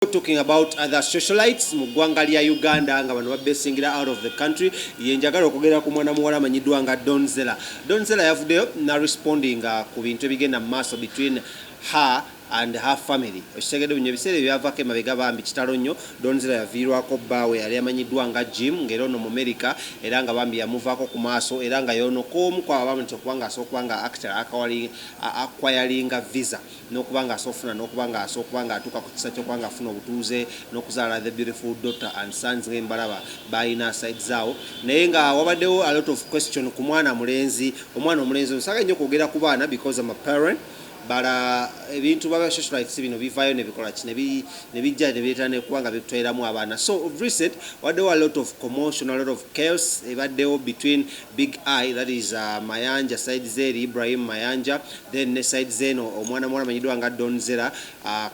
Talking about other socialites mu ggwanga lya Uganda nga bano babesingira out of the country yenjagala okugera ku mwana muwala amanyiddwa nga Zellah. Zellah yavuddeyo na responding ku bintu ebigenda mu maaso between her and her family. Okitegedde binyo ebiseera ebyavaako emabega bambi kitalo nnyo. Zellah yaviirwako bbaawe yali amanyiddwa nga Jim ng'era ono mu America era nga bambi yamuvaako ku maaso era nga yoonokoomu kwabo bamuti okuba nga asooka okuba nga actor acquiringa visa n'okuba nga asofuna n'okuba nga asooka nga atuuka ku kisa ky'okuba nga afuna obutuuze n'okuzaala the beautiful daughter and sons ng'embalaba balina side zaawo naye nga wabaddewo a lot of question ku mwana mulenzi osaga nnyo kwogera ku baana because I'm a parent. Bara ebintu baba socialites bino bivaayo ne bikola ki ne bijja ne bireeta ne kuba nga bitweramu abaana. So of recent waddewo a lot of commotion, a lot of chaos ebaddewo between Big I, that is Mayanja side zeri Ibrahim Mayanja, then ne side zeno omwana muwala amanyiddwa nga Zellah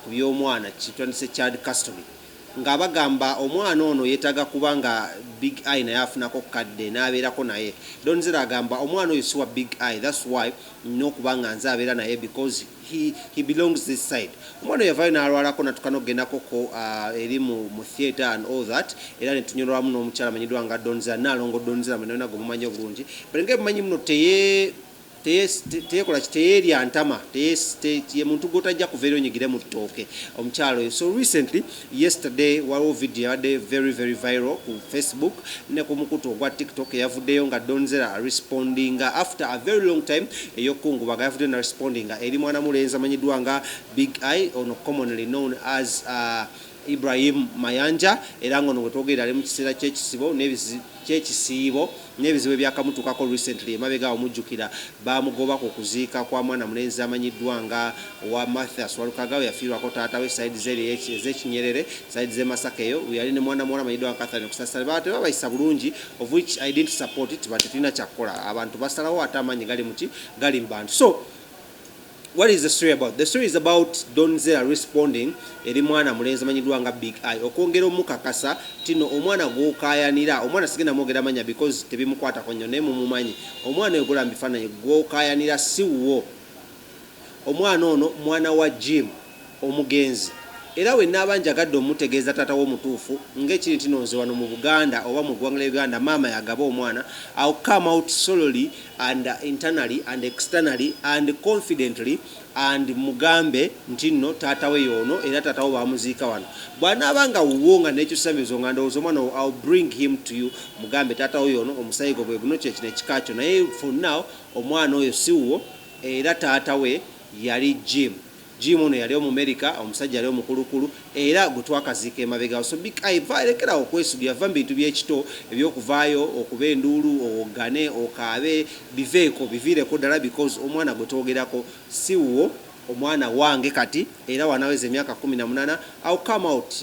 ku by'omwana kitwandise child custody nga bagamba omwana ono yeetaga kubanga Big I naye afunako kadde n'abeerako naye. Zellah agamba omwana oyo siwa Big I, that's why n'okubanga nze abeera naye because he belongs this side. Omwana oyo yavaayo n'alwalako natukana okugendako eri mu theatre and all that era ne tunyolwamu n'omukyala amanyiddwa nga Zellah n'alongo Zellah mwe nawe gumumanyi obulungi but ng'ebimanyi muno teyekola kiteyeerya ntama ye muntu gotajja kuveera onyigire mu ttooke omukyalo oyo. So recently yesterday waliwo video yabadde very viral ku Facebook ne ku mukutu ogwa TikTok eyavuddeyo nga Zellah respondinga after a very long time ey'okungubaga yavuddeyo na respondinga eri mwana mulenzi amanyiddwa nga Big I ono commonly known as Ibrahim Mayanja era ngono gwetwogerera ali mu kiseera ky'ekisiibo n'ebizibu ebyakamutuukako recently emabega omujjukira bamugobako okuziika kwa mwana mulenzi amanyiddwa nga wa Mathias Walukagawe yafiirwako taata we side zeri ez'Ekinyerere side z'e Masaka eyo yali ne mwana muwala amanyiddwa nga Catherine Kusasala babayisa bulungi of which I didn't support it but tulina kyakkola abantu basalawo ate amaanyi gali mu bantu. So what is the story about? The story is about Zellah responding eri mwana mulenzi amanyiddwa nga Big I okwongera omukakasa tino omwana gw'okaayanira omwana sigenda mwogera manya because tebimukwatako nnyo naye mumumanyi omwana oyo gulamba bifaananyi gw'okaayanira si wuwo. Omwana ono mwana wa Jim omugenzi era wenna abanjagadde omutegeeza taata w'omutuufu ng'ekiri nti nonze wano mu Buganda oba mu ggwanga lya Uganda maama yagaba omwana I'll come out solely and internally and externally and confidently and mugambe nti nno taata we yoono era taata wo bamuziika wano bw'anaabanga wuwo nga n'ekisamizo nga ndowooza omwana I'll bring him to you mugambe taata wo yoono omusayi gwe bwe guno kyekino ekika kyo naye for now omwana oyo si wuwo era taata we yali Jim ono yali mu America omusajja yali omukulukulu era gwe twakaziika emabega. So Big I lekerawo okwesugira va mu bintu by'ekito ebyokuvaayo okuba enduulu ogane okaabe biviireko ddala because omwana gwe twogerako si wuwo omwana wange kati era wanaweza emyaka 18 I'll come out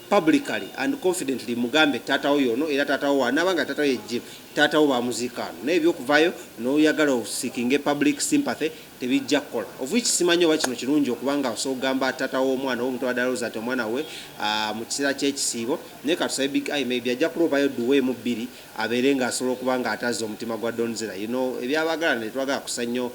publicly and confidently mugambe taata wo yono era taata wo wanabanga taata wo Jim taata wo bamuziika naye ebyokuvaayo n'oyagala osikinge public sympathy tebijja kukola of which simanyi oba kino kirungi okubanga osogamba taata w'omwana w'omuntu wadaloza ati omwana we mu kiseera ky'ekisiibo naye katusabe Big I maybe ajja kulovayo duweemu 2 abeere ng'asobola okuba nga atazza omutima gwa Zellah ebyabagala ne twagala kusannyo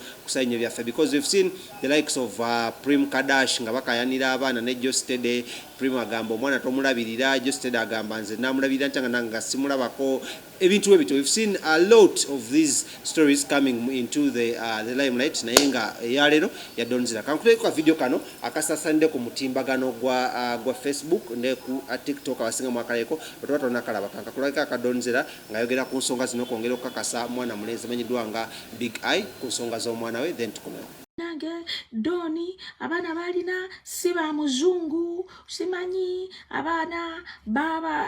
byaffe because we've seen the likes of Prim Kadash nga bakayanira abaana ne Jostede Prim agamba omwana tomulabirira Jostede agamba nze namulabirira nga simulabako ebintu ebito. We've seen a lot of these stories coming into the limelight naye nga eyaleero ya Zellah. Kankuteeka video kano akasasande ku mutimbagano gwa Facebook ne ku TikTok abasinga mwakaleko batona kalaba kankakulaka ka Zellah ngayogera ku nsonga zino kwongera okukakasa mwana mulenzi amanyiddwa nga Big I ku nsonga z'omwana we then tukomera nange doni abaana balina si ba muzungu simanyi abaana baba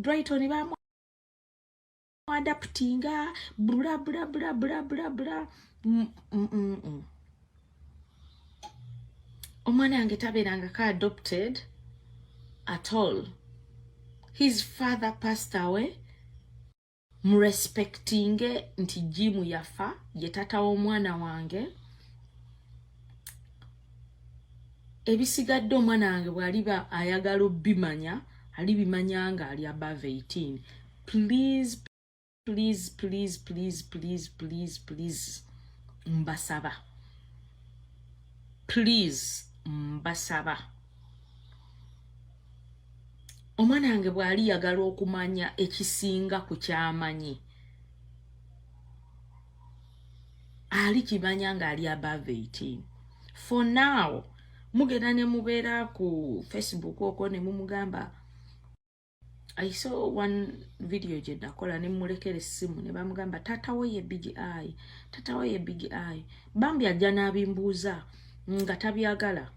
Brighton ba adaptinga bla bla bla bla bla bla omwana yange tabeeranga ka adopted at all. His father passed away murespectinge nti Jimu yafa ye taata w'omwana wange ebisigadde omwana wange bw'aliba ayagala obimanya alibimanya nga ali above 18. Please mbasaba omwana wange bw'ali yagala okumanya ekisinga ku kyamanyi ali kimanya ng'ali above 18. For now mugenda ne mubeera ku Facebook okwo ne mumugamba I saw one video gye nakola ne mulekera essimu ne bamugamba taata we ye big eye, taata we ye big eye. Bambi ajja n'abimbuuza nga tabyagala.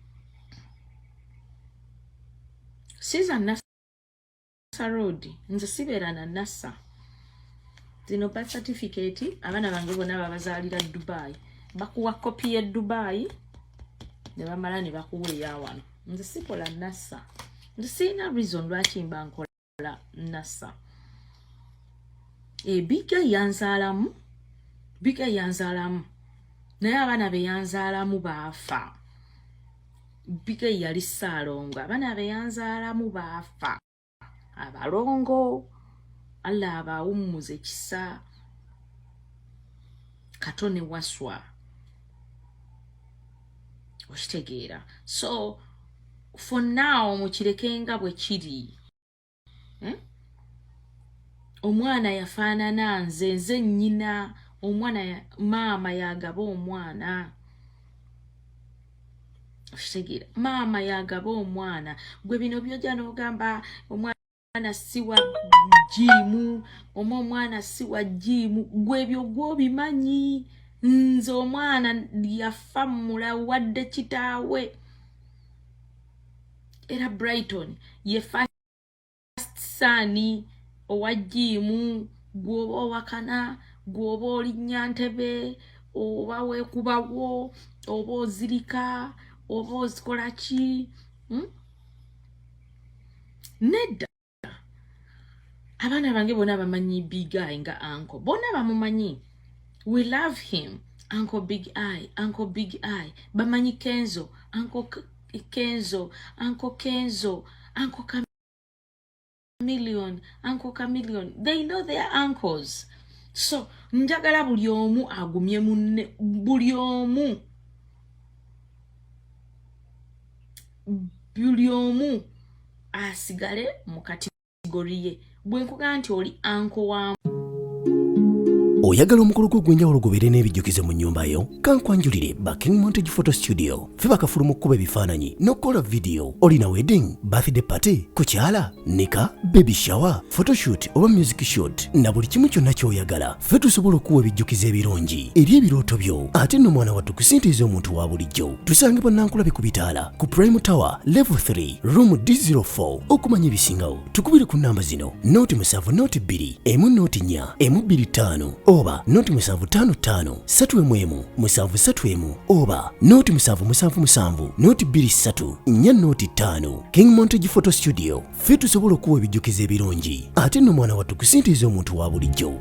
Siza Nassa Road nze sibeera na Nassa. Zino birth certificate abaana bange bonna babazaalira Dubai. Bakuwa kopi ye Dubai ne bamala ne bakuwa eya wano. Nze sikola Nassa. Nze sirina reason lwaki mba nkola Nassa. Biga yanzaalamu naye abaana be yanzaalamu baafa. Biga yali Ssaalongo, abaana be yanzaalamu baafa. Abalongo Allah abawummuze ekisa Katone waswa okitegeera. So for now mukirekenga bwe kiri. Omwana yafaanana nze nnyina. Omwana maama yagaba omwana. Okitegeera. Maama yagaba omwana. Gwe bino byojja n'ogamba omwana si wa jimu, omwana si wa jimu. Gwe byo gw'obimanyi. Nze omwana yafa mulawadde kitaawe. Era Brighton ye first son owa jimu. Gwoba owakana, gwoba olinnya ntebe, oba weekubawo, oba ozirika, oba ozikola ki? Nedda. Abaana bange bonna bamanyi Big Eye nga uncle. Bonna bamumanyi. We love him. Uncle Big Eye, Uncle Big Eye. Bamanyi Kenzo, Uncle Kenzo, Uncle Kenzo, Uncle Chameleon, Uncle Chameleon. They know their uncles. So, njagala buli omu agumye munne, buli omu asigale mu kategori ye. Bwe nkuga nti oli uncle wa oyagala omukolo gw'enjawulo gubeere n'ebijjukize mu nnyumba yo kankwanjulire ba King Montage Photo Studio fe bakafuluma okukuba ebifaananyi n'okukola video. Olina wedding, birthday party, kukyala, nika, baby shower, photoshoot oba music shoot na buli kimu kyonna ky'oyagala fe tusobola okuwa ebijjukize ebirungi eri ebirooto byo. Ate nno mwana wattu kusintiiza omuntu wa bulijjo. Tusangibwa Nankulabe ku Bitaala ku Prime Tower Level 3 Room D04. Okumanya ebisingawo tukubire ku namba zino: 07 2 1 4 1 oba 0755 3 731 oba 0777 23 4 King Montage Photo Studio. Fe tusobola okuwa ebijjukize ebirungi ate nno mwana wattu kusintiiza omuntu wa bulijjo.